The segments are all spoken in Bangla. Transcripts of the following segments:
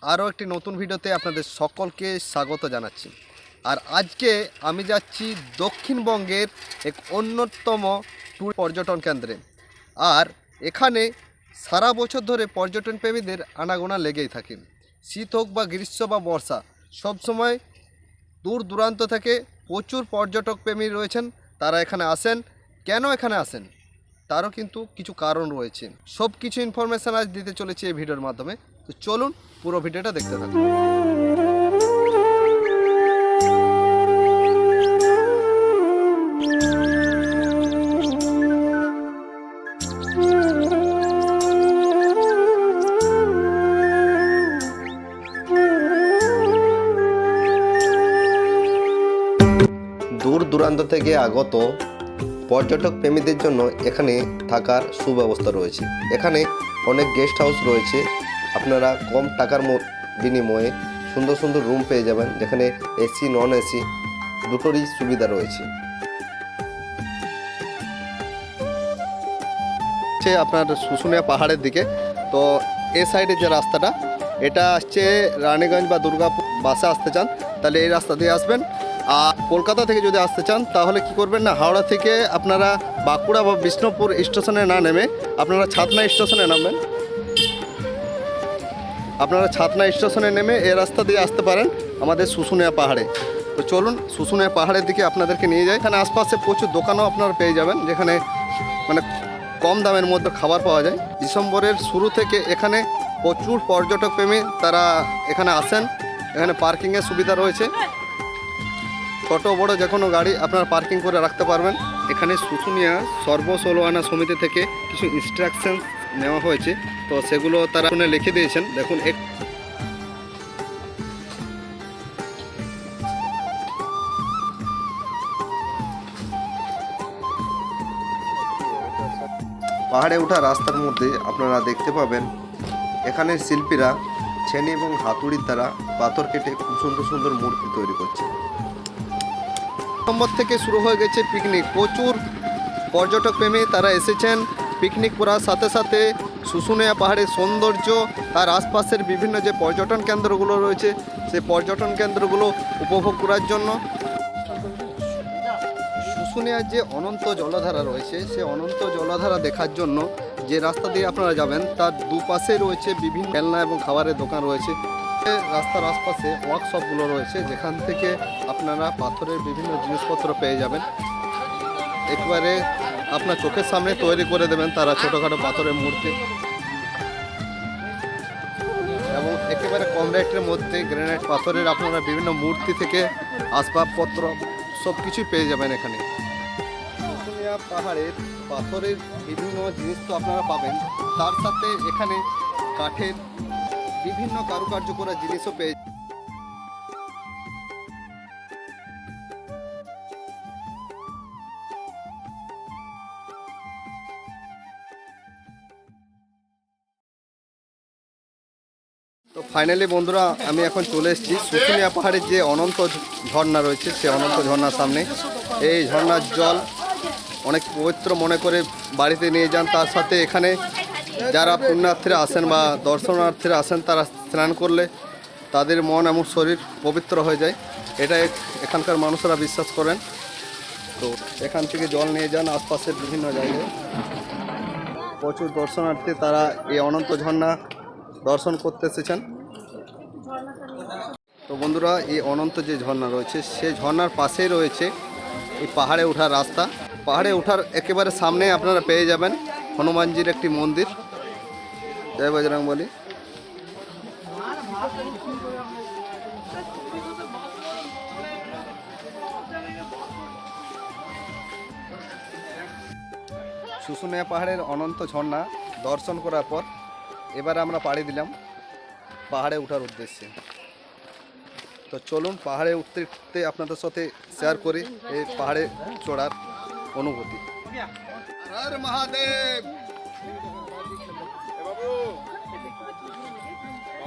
আরও একটি নতুন ভিডিওতে আপনাদের সকলকে স্বাগত জানাচ্ছি। আর আজকে আমি যাচ্ছি দক্ষিণবঙ্গের এক অন্যতম পর্যটন কেন্দ্রে। আর এখানে সারা বছর ধরে পর্যটন প্রেমীদের আনাগোনা লেগেই থাকে। শীত হোক বা গ্রীষ্ম বা বর্ষা, সবসময় দূর দূরান্ত থেকে প্রচুর পর্যটক প্রেমী রয়েছেন। তারা এখানে আসেন। কেন এখানে আসেন তারও কিন্তু কিছু কারণ রয়েছে। সব কিছু ইনফরমেশান আজ দিতে চলেছি এই ভিডিওর মাধ্যমে। তো চলুন পুরো ভিডিওটা দেখতে থাকুন। দূর দূরান্ত থেকে আগত পর্যটক প্রেমীদের জন্য এখানে থাকার সুব্যবস্থা রয়েছে। এখানে অনেক গেস্ট হাউস রয়েছে। আপনারা কম টাকার বিনিময়ে সুন্দর সুন্দর রুম পেয়ে যাবেন, যেখানে এসি নন এসি দুটোরই সুবিধা রয়েছে। আপনার শুশুনিয়া পাহাড়ের দিকে, তো এ সাইডে যে রাস্তাটা, এটা আসছে রানীগঞ্জ বা দুর্গাপুর। বাসে আসতে চান তাহলে এই রাস্তা দিয়ে আসবেন। আর কলকাতা থেকে যদি আসতে চান তাহলে কি করবেন না, হাওড়া থেকে আপনারা বাঁকুড়া বা বিষ্ণুপুর স্টেশনে না নেমে আপনারা ছাতনা স্টেশনে নামবেন। আপনারা ছাতনা স্টেশনে নেমে এই রাস্তা দিয়ে আসতে পারেন আমাদের শুশুনিয়া পাহাড়ে। তো চলুন শুশুনিয়া পাহাড়ের দিকে আপনাদেরকে নিয়ে যাই। এখানে আশপাশে প্রচুর দোকানও আপনারা পেয়ে যাবেন, যেখানে মানে কম দামের মধ্যে খাবার পাওয়া যায়। ডিসেম্বরের শুরু থেকে এখানে প্রচুর পর্যটক প্রেমী তারা এখানে আসেন। এখানে পার্কিংয়ের সুবিধা রয়েছে, ছোট বড় যে কোনো গাড়ি আপনারা পার্কিং করে রাখতে পারবেন। এখানে শুশুনিয়া সর্বষোলো আনা সমিতি থেকে কিছু ইনস্ট্রাকশন নেওয়া হয়েছে, তো সেগুলো তারা লিখে দিয়েছেন। দেখুন, পাহাড়ে ওঠা রাস্তার মধ্যে আপনারা দেখতে পাবেন এখানের শিল্পীরা ছেনি এবং হাতুড়ির দ্বারা পাথর কেটে খুব সুন্দর সুন্দর মূর্তি তৈরি করছে। নম্বর থেকে শুরু হয়ে গেছে পিকনিক। প্রচুর পর্যটক প্রেমী তারা এসেছেন পিকনিক করার সাথে সাথে শুশুনিয়া পাহাড়ের সৌন্দর্য আর আশপাশের বিভিন্ন যে পর্যটন কেন্দ্রগুলো রয়েছে সেই পর্যটন কেন্দ্রগুলো উপভোগ করার জন্য। শুশুনিয়ার যে অনন্ত জলধারা রয়েছে সে অনন্ত জলধারা দেখার জন্য যে রাস্তা দিয়ে আপনারা যাবেন তার দুপাশে রয়েছে বিভিন্ন খেলনা এবং খাবারের দোকান রয়েছে। রাস্তার আশপাশে ওয়ার্কশপগুলো রয়েছে, যেখান থেকে আপনারা পাথরের বিভিন্ন জিনিসপত্র পেয়ে যাবেন। একেবারে আপনার চোখের সামনে তৈরি করে দেবেন তারা ছোটোখাটো পাথরের মূর্তি, এবং একেবারে কম রেটের মধ্যে গ্রানাইট পাথরের আপনারা বিভিন্ন মূর্তি থেকে আসবাবপত্র সব কিছুই পেয়ে যাবেন এখানে। শুশুনিয়া পাহাড়ের পাথরের বিভিন্ন জিনিস তো আপনারা পাবেন, তার সাথে এখানে কাঠের বিভিন্ন কারুকার্য করা জিনিসও পেয়ে। তো ফাইনালি বন্ধুরা, আমি এখন চলে এসেছি শুশুনিয়া পাহাড়ের যে অনন্ত ঝর্ণা রয়েছে সেই অনন্ত ঝর্ণার সামনে। এই ঝর্ণার জল অনেক পবিত্র মনে করে বাড়িতে নিয়ে যান। তার সাথে এখানে যারা পুণ্যার্থীরা আসেন বা দর্শনার্থীরা আসেন তারা স্নান করলে তাদের মন এবং শরীর পবিত্র হয়ে যায়, এটা এখানকার মানুষরা বিশ্বাস করেন। তো এখান থেকে জল নিয়ে যান আশপাশের বিভিন্ন জায়গায়। প্রচুর দর্শনার্থী তারা এই অনন্ত ঝর্ণা দর্শন করতে এসেছেন। তো বন্ধুরা, এই অনন্ত যে ঝর্ণা রয়েছে সেই ঝর্ণার পাশেই রয়েছে এই পাহাড়ে ওঠার রাস্তা। পাহাড়ে ওঠার একেবারে সামনে আপনারা পেয়ে যাবেন হনুমানজির একটি মন্দির। জয় বজরংবলী। শুশুনিয়া পাহাড়ের অনন্ত ঝর্ণা দর্শন করার পর এবারে আমরা পাড়ি দিলাম পাহাড়ে ওঠার উদ্দেশ্যে। তো চলুন পাহাড়ে উঠতে উঠতে আপনাদের সাথে শেয়ার করি এই পাহাড়ে চড়ার অনুভূতি। হর মহাদেব।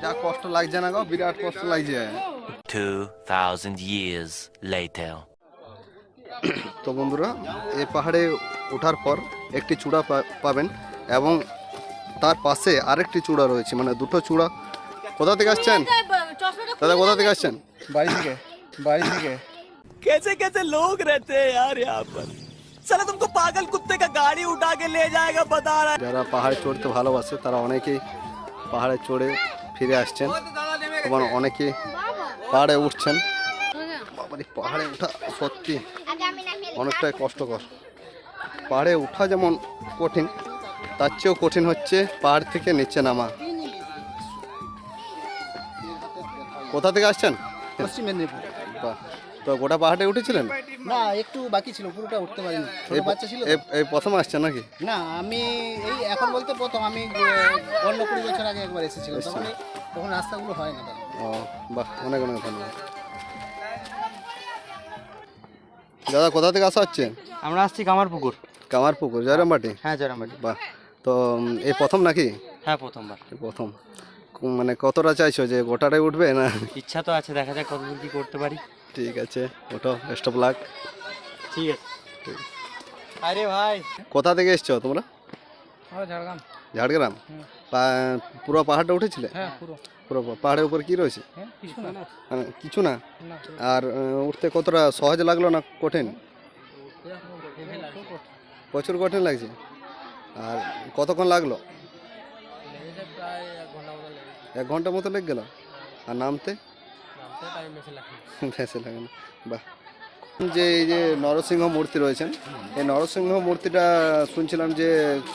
যা কষ্ট লাগছে না গো, বিরাট কষ্ট লাগছে। 2000 years later. তো বন্ধুরা, এই পাহাড়ে ওঠার পর একটি চূড়া পাবেন এবং তার পাশে আরেকটি চূড়া রয়েছে, মানে দুটো চূড়া কোথা থেকে আসছেন দাদা, কোথা থেকে আসছেন? বাড়ি থেকে कैसे कैसे लोग रहते हैं यार यहाँ पर। साला तुमको पागल कुत्ते का गाड़ी उठा के ले जाएगा बता रहा है। যারা পাহাড়ে চড়তে ভালোবাসে তারা অনেকেই পাহাড়ে চড়ে ফিরে আসছেন এবং অনেকে পাহাড়ে উঠছেন। বাবারে, পাহাড়ে ওঠা সত্যি অনেকটাই কষ্টকর। পাহাড়ে ওঠা যেমন কঠিন, তার চেয়েও কঠিন হচ্ছে পাহাড় থেকে নিচে নামা। কোথা থেকে আসছেন? পশ্চিম মেদিনীপুর। বাহ, তো গোটা পাহাড়ে উঠেছিলেন? না, একটু বাকি ছিল, পুরোটা উঠতে পারিনি, ছোট বাচ্চা ছিল। এই প্রথম আসছেন নাকি? না, আমি এই এখন বলতে প্রথম, আমি 15-20 বছর আগে একবার এসেছিলাম, তখন রাস্তাগুলো হয় না। ও বাহ, অনেক অনেক ধন্যবাদ। দাদা, কোথা থেকে আসা হচ্ছে? আমরা আসছি কামারপুকুর। কামারপুকুর, জয়রামবাটি? হ্যাঁ, জয়রামবাটি। বাহ, তো এই প্রথম নাকি? হ্যাঁ, প্রথমবার। এই প্রথম। মানে কতটা চাইছো যে গোটাটাই উঠবে না? ইচ্ছা তো আছে, দেখা যাক কতদূর কি করতে পারি। ঠিক আছে, ওঠো, বেস্ট অফ লাক। ঠিক আছে। আরে ভাই, কোথা থেকে এসছো তোমরা? ঝাড়গ্রাম। ঝাড়গ্রাম? পুরো পাহাড়টা উঠেছিলে? হ্যাঁ, পুরো। পুরো পাহাড়ের উপর কি রয়েছে? কিছু না। কিছু না। আর উঠতে কতটা সহজ লাগলো না কঠিন? প্রচুর কঠিন লাগছে। আর কতক্ষণ লাগলো? 1 ঘন্টার মতো লেগে গেল। আর নামতে? বেশি লাগে না। বাহ। যে এই যে নরসিংহ মূর্তি রয়েছেন, এই নরসিংহ মূর্তিটা শুনছিলাম যে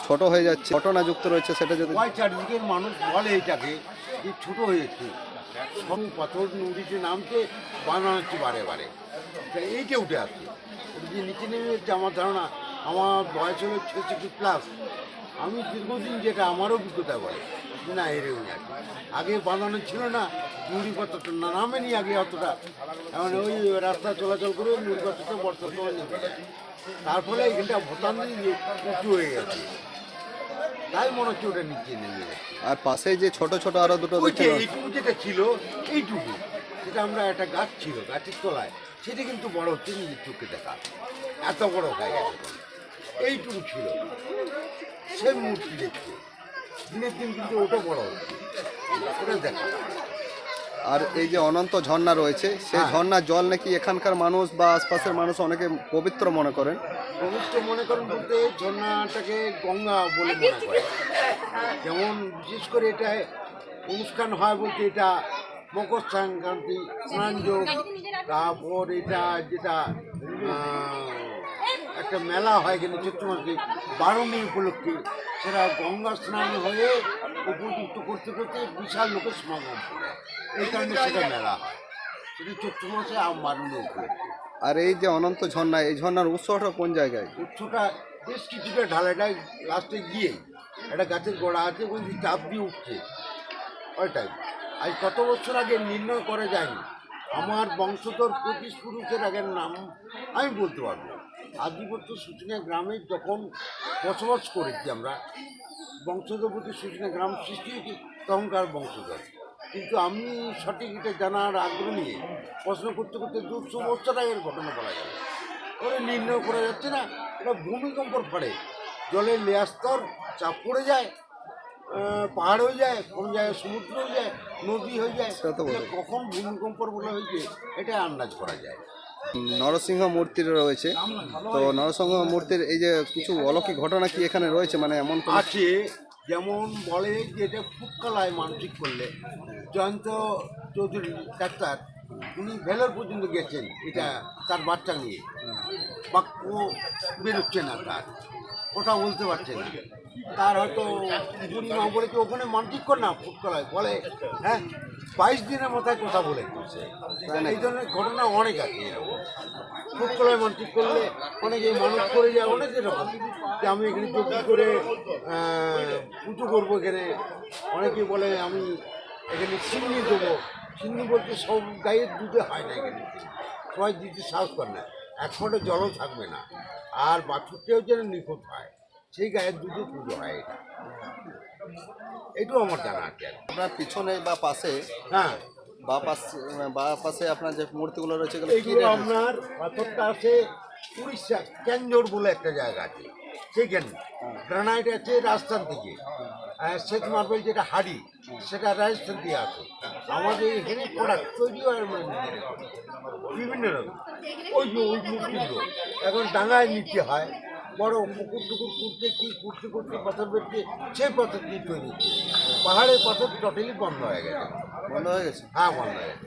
ছোট হয়ে যাচ্ছে, ঘটনা যুক্ত রয়েছে, সেটা যদি চারদিকের মানুষ বলে এইটাকে যে ছোট হয়েছে, সব পাথর নদীতে নামতে বানানো হচ্ছে বারে বারে, এইটা উঠে আসছে। যে নিচে নেমে হচ্ছে, আমার ধারণা, আমার বয়স হলো 66+। আমি দীর্ঘদিন যেটা আমার অভিজ্ঞতা বলে যে না, এরে উঠে আসছে। আগে বানানো ছিল না, নুড়ি পাথরটা না নামেনি আগে অতটা, এখন ওই রাস্তা চলাচল করে নুড়ি পাথরটা বর্তমানে নেমে গেছে। তার ফলে এখানটা ভোটান দিয়ে উঁচু হয়ে গেছে, তাই মনে হচ্ছে ওটা নিচে নেমে গেছে। আর পাশে যে ছোট ছোট আরো দুটো ওই যে দেখতে এইটুকু যেটা ছিল, এইটুকু যেটা আমরা একটা গাছ ছিল, গাছের তলায়, সেটা কিন্তু বড় হচ্ছে নিজের চোখে দেখা, এত বড় হয়ে গেছে। এইটুকু ছিল, সে মূর্তি দেখছে, দিনের দিন কিন্তু ওটা বড় হচ্ছে, ওটা দেখা। আর এই যে অনন্ত ঝর্ণা রয়েছে, সেই ঝর্ণার জল নাকি এখানকার মানুষ বা আশপাশের মানুষ অনেকে পবিত্র মনে করেন। পবিত্র মনে করেন বলতে ঝর্ণাটাকে গঙ্গা বলে মনে করে। যেমন বিশেষ করে এটা অনুষ্ঠান হয় বলতে, এটা মকর সংক্রান্তি, স্নানযোগ, তারপর এটা যেটা একটা মেলা হয় এখানে চৈত্র মাসে 12 উপলক্ষে, সেটা গঙ্গা স্নান হয়ে উপযুক্ত করতে করতে বিশাল লোকের সমাগম করে, এই কারণে সেটা মেলা হয়, সেটা চৈত্র মাসে 12 উপলক্ষে। আর এই যে অনন্ত ঝর্ণা, এই ঝর্ণার উৎসটা কোন জায়গায়? উচ্চটা বেশ কিছুটা ঢালাইটাই লাস্টে গিয়ে একটা গাছের গোড়া আছে, ওই যে চাপ দিয়ে উঠছে ওইটাই। আজ কত বছর আগে নির্ণয় করা যায়নি। আমার বংশধর 25 পুরুষের আগের নাম আমি বলতে পারবো। আদিবর্ত শুচনা গ্রামে যখন বসবাস করেছি আমরা, বংশধর প্রতি শুচনা গ্রাম সৃষ্টি হয়েছে তখনকার বংশধর, কিন্তু আমি সঠিক এটা জানার আগ্রহ নিয়ে প্রশ্ন করতে করতে 200 বছর আগের ঘটনা বলা গেল। ওরা নির্ণয় করা যাচ্ছে না, এটা ভূমিকম্পর ফলে জলের লেয়ার স্তর চাপ পড়ে যায়, পাহাড় হয়ে যায়, কোন জায়গায় সমুদ্র হয়ে যায়, নদী হয়ে যায়, কখন ভূমিকম্পর বলে হয়েছে এটা আন্দাজ করা যায়। নরসিংহ মূর্তি রয়েছে, তো নরসিংহ মূর্তির এই যে কিছু অলৌকিক ঘটনা কি এখানে রয়েছে, মানে এমন আছে? যেমন বলে যে এটা ফুটকালায় মানসিক করলে, জয়ন্ত চৌধুরী ডাক্তার, উনি ভেলোর পর্যন্ত গেছেন এটা তার বাচ্চা নিয়ে, বাক্য বেরোচ্ছে না, তার কথা বলতে পারছে না, তার হয়তো বুড়িমা বলেছে ওখানে মানসিক কর না ফুটকালায়, বলে হ্যাঁ 22 দিনের মাথায় কথা বলে। এই ধরনের ঘটনা অনেক আছে এরকম। ফুটকলায় মানসিক করলে অনেকে মানুষ করে যায়, অনেক এরকম যে আমি এখানে যোগ্য করে পুজো করবো, এখানে অনেকে বলে আমি এখানে সিন্নি দেবো। সিন্নি বলতে সব গায়ের দুধে হয় না, এখানে সবাই দিতে সাহস করে না, 1 ফোঁটা জলও থাকবে না, আর বাছুরটাও যেন নিখুঁত হয়, সেই গায়ের দুধে পুজো হয়। এটা এটাও আমার জানা আছে। আপনার পিছনে বা পাশে, হ্যাঁ, বা পাশে আপনার যে মূর্তিগুলো রয়েছে এইগুলো আপনার পাথরটা আছে উড়িষ্যা, ক্যাঞ্জোর বলে একটা জায়গা আছে, সেইখানে গ্রানাইট আছে রাজস্থান থেকে, শ্বেত মার্বেল যেটা হাড়ি সেটা রাজস্থান দিয়ে আসে। আমাদের এখানে প্রোডাক্ট তৈরি হয় আমরা নিজেরা করি। বিভিন্ন রকম ওই যে ওই মূর্তিগুলো এখন ডাঙায় নিতে হয়, বড় পুকুর টুকুর করতে করতে পাথর বেরতে সেই পাথর দিয়ে তৈরি হচ্ছে। পাহাড়ের পাথর টোটালি বন্ধ হয়ে গেছে। বন্ধ হয়ে গেছে। হ্যাঁ, বন্ধ হয়ে গেছে।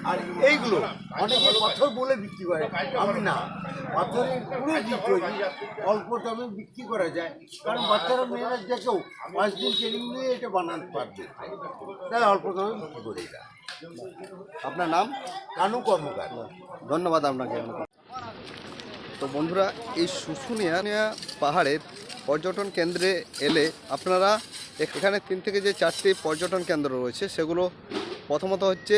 আর এইগুলো অনেকে পাথর বলে বিক্রি করে, আমি না, পাথরের পুরো যে তৈরি অল্প দামে বিক্রি করা যায়, কারণ বাচ্চারা মেয়েরা যে কেউ 5 দিন ট্রেনিং নিয়ে এটা বানাতে পারবে, তাই অল্প দামে বিক্রি করি এটা। আপনার নাম? কানু কর্মকার। ধন্যবাদ আপনাকে। তো বন্ধুরা, এই শুশুনিয়া পাহাড়ের পর্যটন কেন্দ্রে এলে আপনারা এখানে 3 থেকে যে 4টি পর্যটন কেন্দ্র রয়েছে সেগুলো প্রথমত হচ্ছে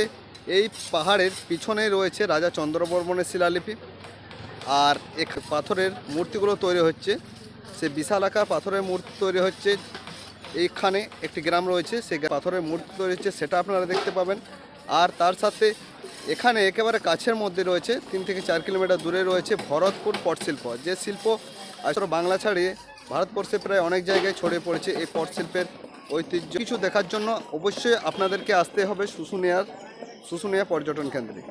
এই পাহাড়ের পিছনে রয়েছে রাজা চন্দ্রবর্মণের শিলালিপি, আর পাথরের মূর্তিগুলো তৈরি হচ্ছে, সে বিশাল আকার পাথরের মূর্তি তৈরি হচ্ছে। এইখানে একটি গ্রাম রয়েছে, সেই পাথরের মূর্তি তৈরি হচ্ছে, সেটা আপনারা দেখতে পাবেন। আর তার সাথে এখানে একেবারে কাছের মধ্যে রয়েছে 3 থেকে 4 কিলোমিটার দূরে রয়েছে ভরতপুর পটশিল্প, যে শিল্প আসলে বাংলা ছাড়িয়ে ভারতবর্ষে প্রায় অনেক জায়গায় ছড়িয়ে পড়েছে। এই পটশিল্পের ঐতিহ্য কিছু দেখার জন্য অবশ্যই আপনাদেরকে আসতে হবে শুশুনিয়া পর্যটন কেন্দ্রে।